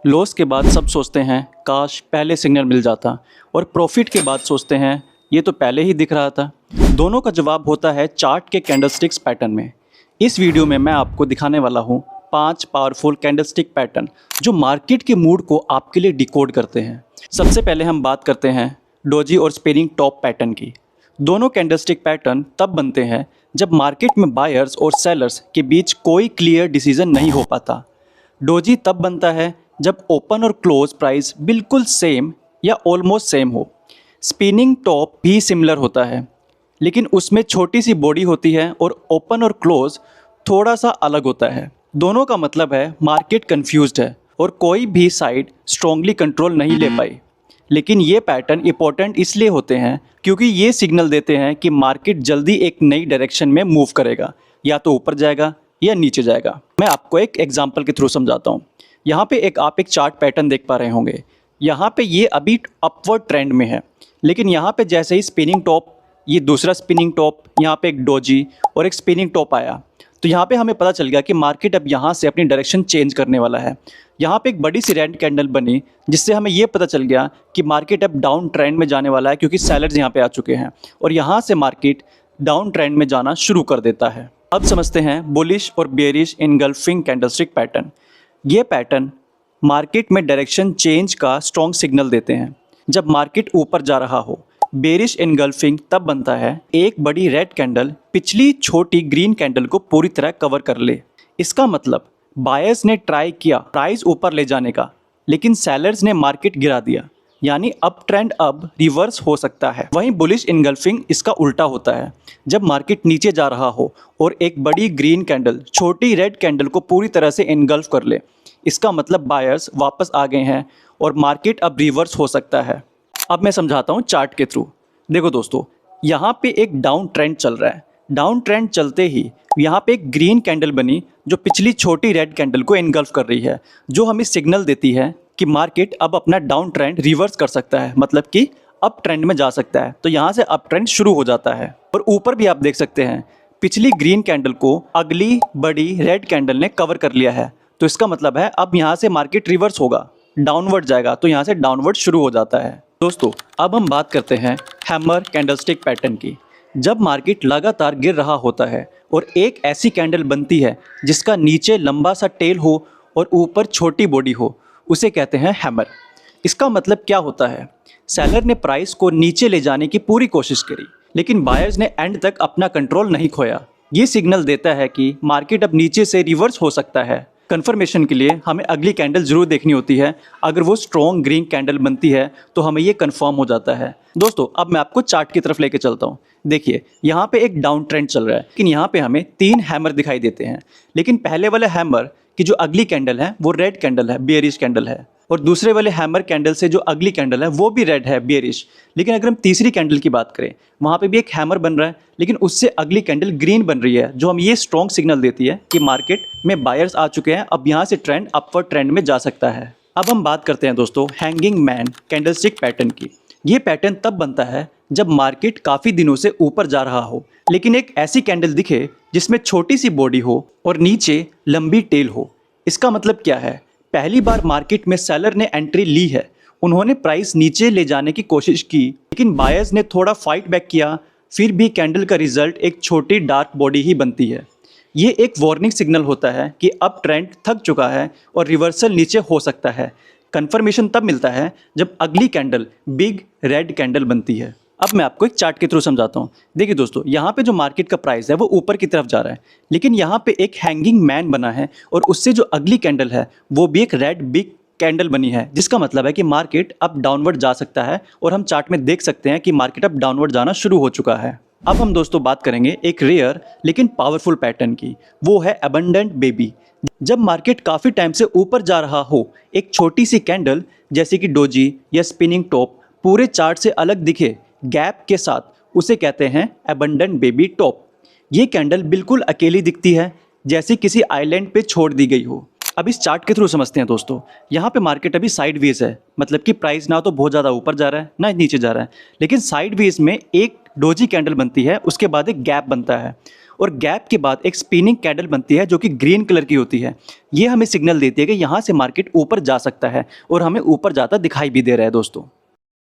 Loss के बाद सब सोचते हैं काश पहले सिग्नल मिल जाता, और प्रॉफिट के बाद सोचते हैं ये तो पहले ही दिख रहा था। दोनों का जवाब होता है चार्ट के कैंडलस्टिक्स पैटर्न में। इस वीडियो में मैं आपको दिखाने वाला हूँ 5 पावरफुल कैंडलस्टिक पैटर्न जो मार्केट के मूड को आपके लिए डिकोड करते हैं। सबसे पहले हम बात करते हैं डोजी और स्पिनिंग टॉप पैटर्न की। दोनों कैंडलस्टिक पैटर्न तब बनते हैं जब मार्केट में बायर्स और सेलर्स के बीच कोई क्लियर डिसीजन नहीं हो पाता। डोजी तब बनता है जब ओपन और क्लोज प्राइस बिल्कुल सेम या ऑलमोस्ट सेम हो। स्पिनिंग टॉप भी सिमिलर होता है, लेकिन उसमें छोटी सी बॉडी होती है और ओपन और क्लोज थोड़ा सा अलग होता है। दोनों का मतलब है मार्केट कंफ्यूज्ड है और कोई भी साइड स्ट्रांगली कंट्रोल नहीं ले पाई। लेकिन ये पैटर्न इंपॉर्टेंट इसलिए होते हैं क्योंकि ये सिग्नल देते हैं कि मार्केट जल्दी एक नई डायरेक्शन में मूव करेगा, या तो ऊपर जाएगा या नीचे जाएगा। मैं आपको एक एग्जांपल के थ्रू समझाता हूँ। यहाँ पे आप एक चार्ट पैटर्न देख पा रहे होंगे। यहाँ पे ये अभी अपवर्ड ट्रेंड में है, लेकिन यहाँ पे जैसे ही स्पिनिंग टॉप, ये दूसरा स्पिनिंग टॉप, यहाँ पे एक डोजी और एक स्पिनिंग टॉप आया, तो यहाँ पे हमें पता चल गया कि मार्केट अब यहाँ से अपनी डायरेक्शन चेंज करने वाला है। यहाँ पे एक बड़ी सी रेड कैंडल बनी, जिससे हमें ये पता चल गया कि मार्केट अब डाउन ट्रेंड में जाने वाला है, क्योंकि सेलर्स यहाँ पे आ चुके हैं और यहाँ से मार्केट डाउन ट्रेंड में जाना शुरू कर देता है। अब समझते हैं बुलिश और बेयरिश इनगल्फिंग कैंडलस्टिक पैटर्न। ये पैटर्न मार्केट में डायरेक्शन चेंज का स्ट्रॉन्ग सिग्नल देते हैं जब मार्केट ऊपर जा रहा हो। बेरिश इनगल्फिंग तब बनता है एक बड़ी रेड कैंडल पिछली छोटी ग्रीन कैंडल को पूरी तरह कवर कर ले। इसका मतलब बायर्स ने ट्राई किया प्राइस ऊपर ले जाने का, लेकिन सेलर्स ने मार्केट गिरा दिया, यानी अप ट्रेंड अब रिवर्स हो सकता है। वहीं बुलिश इनगल्फिंग इसका उल्टा होता है, जब मार्केट नीचे जा रहा हो और एक बड़ी ग्रीन कैंडल छोटी रेड कैंडल को पूरी तरह से इनगल्फ कर ले। इसका मतलब बायर्स वापस आ गए हैं और मार्केट अब रिवर्स हो सकता है। अब मैं समझाता हूँ चार्ट के थ्रू। देखो दोस्तों, यहाँ पे एक डाउन ट्रेंड चल रहा है। डाउन ट्रेंड चलते ही यहाँ पे एक ग्रीन कैंडल बनी जो पिछली छोटी रेड कैंडल को इनगल्फ कर रही है, जो हमें सिग्नल देती है कि मार्केट अब अपना डाउन ट्रेंड रिवर्स कर सकता है, मतलब कि अप ट्रेंड में जा सकता है। तो यहाँ से अप ट्रेंड शुरू हो जाता है। और ऊपर भी आप देख सकते हैं पिछली ग्रीन कैंडल को अगली बड़ी रेड कैंडल ने कवर कर लिया है, तो इसका मतलब है अब यहाँ से मार्केट रिवर्स होगा, डाउनवर्ड जाएगा, तो यहाँ से डाउनवर्ड शुरू हो जाता है। दोस्तों, अब हम बात करते हैं हैमर कैंडलस्टिक पैटर्न की। जब मार्केट लगातार गिर रहा होता है और एक ऐसी कैंडल बनती है जिसका नीचे लंबा सा टेल हो और ऊपर छोटी बॉडी हो, उसे कहते हैं हैमर। इसका मतलब क्या होता है? सेलर ने प्राइस को नीचे ले जाने की पूरी कोशिश करी, लेकिन बायर्स ने एंड तक अपना कंट्रोल नहीं खोया। ये सिग्नल देता है कि मार्केट अब नीचे से रिवर्स हो सकता है। कंफर्मेशन के लिए हमें अगली कैंडल जरूर देखनी होती है। अगर वो स्ट्रॉन्ग ग्रीन कैंडल बनती है तो हमें ये कंफर्म हो जाता है। दोस्तों, अब मैं आपको चार्ट की तरफ लेके चलता हूँ। देखिए, यहाँ पे एक डाउन ट्रेंड चल रहा है, लेकिन यहाँ पे हमें 3 हैमर दिखाई देते हैं। लेकिन पहले वाले हैमर की जो अगली कैंडल है वो रेड कैंडल है, बेयरिश कैंडल है, और दूसरे वाले हैमर कैंडल से जो अगली कैंडल है वो भी रेड है, बेयरिश। लेकिन अगर हम तीसरी कैंडल की बात करें, वहाँ पे भी एक हैमर बन रहा है, लेकिन उससे अगली कैंडल ग्रीन बन रही है, जो हम ये स्ट्रॉन्ग सिग्नल देती है कि मार्केट में बायर्स आ चुके हैं, अब यहाँ से ट्रेंड अपवर्ड ट्रेंड में जा सकता है। अब हम बात करते हैं दोस्तों हैंगिंग मैन कैंडलस्टिक पैटर्न की। ये पैटर्न तब बनता है जब मार्केट काफ़ी दिनों से ऊपर जा रहा हो, लेकिन एक ऐसी कैंडल दिखे जिसमें छोटी सी बॉडी हो और नीचे लंबी टेल हो। इसका मतलब क्या है? पहली बार मार्केट में सेलर ने एंट्री ली है, उन्होंने प्राइस नीचे ले जाने की कोशिश की, लेकिन बायर्स ने थोड़ा फाइट बैक किया, फिर भी कैंडल का रिजल्ट एक छोटी डार्क बॉडी ही बनती है। ये एक वार्निंग सिग्नल होता है कि अब ट्रेंड थक चुका है और रिवर्सल नीचे हो सकता है। कंफर्मेशन तब मिलता है जब अगली कैंडल बिग रेड कैंडल बनती है। अब मैं आपको एक चार्ट के थ्रू समझाता हूँ। देखिए दोस्तों, यहाँ पे जो मार्केट का प्राइस है वो ऊपर की तरफ जा रहा है, लेकिन यहाँ पे एक हैंगिंग मैन बना है और उससे जो अगली कैंडल है वो भी एक रेड बिग कैंडल बनी है, जिसका मतलब है कि मार्केट अब डाउनवर्ड जा सकता है। और हम चार्ट में देख सकते हैं कि मार्केट अब डाउनवर्ड जाना शुरू हो चुका है। अब हम दोस्तों बात करेंगे एक रेयर लेकिन पावरफुल पैटर्न की, वो है अबंडेंट बेबी। जब मार्केट काफ़ी टाइम से ऊपर जा रहा हो, एक छोटी सी कैंडल जैसे कि डोजी या स्पिनिंग टॉप पूरे चार्ट से अलग दिखे गैप के साथ, उसे कहते हैं अबंडेंट बेबी टॉप। ये कैंडल बिल्कुल अकेली दिखती है, जैसे किसी आइलैंड पे छोड़ दी गई हो। अब इस चार्ट के थ्रू समझते हैं दोस्तों। यहाँ पे मार्केट अभी साइडवेज है, मतलब कि प्राइस ना तो बहुत ज़्यादा ऊपर जा रहा है ना नीचे जा रहा है, लेकिन साइडवेज में एक डोजी कैंडल बनती है, उसके बाद एक गैप बनता है और गैप के बाद एक स्पिनिंग कैंडल बनती है जो कि ग्रीन कलर की होती है। ये हमें सिग्नल देती है कि यहाँ से मार्केट ऊपर जा सकता है और हमें ऊपर जाता दिखाई भी दे रहा है दोस्तों।